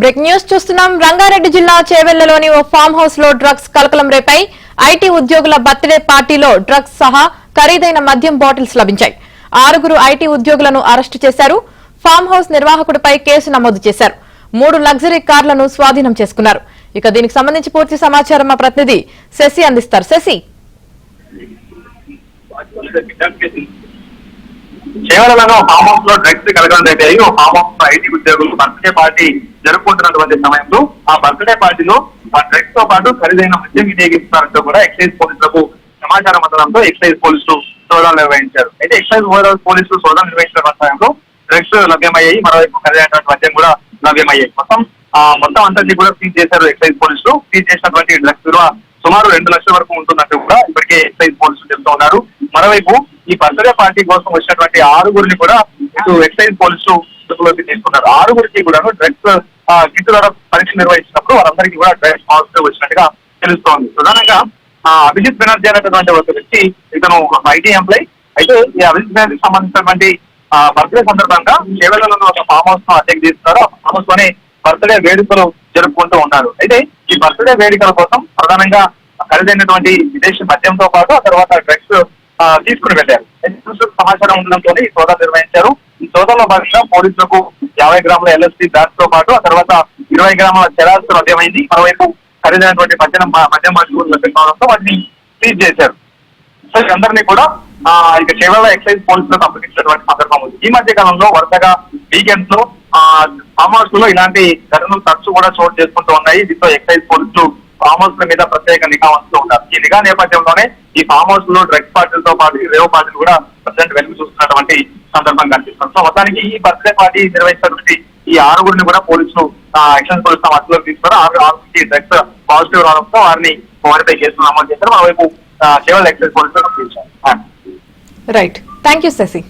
Break news చూస్తున్నాం. రంగారెడ్డి జిల్లా చేవెళ్లలోని ఓ farm house లో డ్రగ్స్ కలకలం రేపాయి. ఐటీ ఉద్యోగుల బర్త్డే పార్టీలో డ్రగ్స్ సహా ఖరీదైన మద్యం బాటిల్స్ లభించాయి. 6 ఐటీ ఉద్యోగులను అరెస్టు చేశారు. ఫామ్ హౌస్ నిర్వాహకుడిపై కేసు నమోదు చేశారు. 3 లగ్జరీ కార్లను స్వాధీనం చేసుకున్నారు. ఇక దీనికి సంబంధించి పూర్తి సమాచారం మా ప్రతినిధి శశి అందిస్తారు. శశి, కేవలం ఫామ్ హౌస్ లో డ్రగ్స్ కలగడం జరిగాయి. ఫామ్ హౌస్ ఐటీ ఉద్యోగులు బర్త్డే పార్టీ జరుపుకుంటున్నటువంటి సమయంలో ఆ బర్త్డే పార్టీలో ఆ డ్రగ్స్ తో పాటు ఖరీదైన మద్యం వినియోగిస్తున్నారంటూ కూడా ఎక్సైజ్ పోలీసులకు సమాచారం అందడంతో ఎక్సైజ్ పోలీసులు సోదాలు నిర్వహించారు. అయితే ఎక్సైజ్ పోలీసులు సోదాలు నిర్వహించిన సమయంలో డ్రగ్స్ లభ్యమయ్యాయి, మరోవైపు ఖరీదైనటువంటి మద్యం కూడా లభ్యమయ్యాయి. మొత్తం అంతటి కూడా సీజ్ చేశారు ఎక్సైజ్ పోలీసులు. సీజ్ చేసినటువంటి డ్రగ్స్ విలువ సుమారు 2 లక్షల వరకు ఉంటున్నట్టు కూడా ఇప్పటికే ఎక్సైజ్ పోలీసులు చెప్తూ ఉన్నారు. మరోవైపు ఈ బర్త్డే పార్టీ కోసం వచ్చినటువంటి 6 కూడా ఇటు ఎక్సైజ్ పోలీసులు అదుపులోకి తీసుకున్నారు. 6 కూడా డ్రగ్స్ కిట్ ద్వారా పరీక్ష నిర్వహించినప్పుడు వారందరికీ కూడా డ్రగ్స్ పాజిటివ్ వచ్చినట్టుగా తెలుస్తోంది. ప్రధానంగా అభిజిత్ బెనర్జీ అనేటటువంటి ఒక వ్యక్తి, ఇతను ఐటీ ఎంప్లాయ్. అయితే ఈ అభిజిత్ బెనర్జీకి సంబంధించినటువంటి బర్త్డే సందర్భంగా కేవలం ఒక ఫామ్ హౌస్ ను అటాక్ చేస్తున్నారు. ఆ ఫామ్ హౌస్ లోనే బర్త్డే వేడుకలు జరుపుకుంటూ ఉన్నారు. అయితే ఈ బర్త్డే వేడుకల కోసం ప్రధానంగా ఖరీదైనటువంటి విదేశీ మద్యంతో పాటు ఆ తర్వాత డ్రగ్స్ తీసుకుని వెళ్ళారు. సమాచారం ఉండడంతో ఈ సోదాలు నిర్వహించారు. ఈ సోదాలో భాగంగా పోలీసులకు 50 గ్రాముల ఎల్ఎస్టీ డ్రగ్స్ తో పాటు ఆ తర్వాత 20 గ్రాముల చెరాస్ లభ్యమైంది. మరోవైపు ఖరీదైనటువంటి మద్యం బాటిల్ లభ్యమవడంతో వాటిని సీజ్ చేశారు. సో అందరినీ కూడా ఇక కేవలం ఎక్సైజ్ పోలీసులకు అప్పగించినటువంటి సందర్భం ఉంది. ఈ మధ్య కాలంలో వరుసగా వీకెండ్స్ లో ఫామ్ హౌస్ లో ఇలాంటి ఘటనలు తరచు కూడా చోటు చేసుకుంటూ ఉన్నాయి. దీంతో ఎక్సైజ్ పోలీసులు ఫామ్ హౌస్ ల మీద ప్రత్యేక నిఘా ఉంచుతూ ఉంటారు. ఈ నిఘా నేపథ్యంలోనే ఈ ఫామ్ హౌస్ లో డ్రగ్స్ పార్టీలతో పాటు ఈ రేవ్ పార్టీలు కూడా ప్రజెంట్ వెలుగు చూస్తున్నటువంటి సందర్భం కనిపిస్తుంది. సో మొత్తానికి ఈ బర్త్డే పార్టీ నిర్వహించినటువంటి ఈ 6 కూడా పోలీసులు ఎక్సైజ్ పోలీసులు అదుపులోకి తీసుకున్నారు. 6 డ్రగ్స్ పాజిటివ్ రావడంతో వారిపై కేసులు నమోదు చేశారు. మరోవైపు కేవలం ఎక్సైజ్ పోలీసులు రైట్. Thank you Shashi.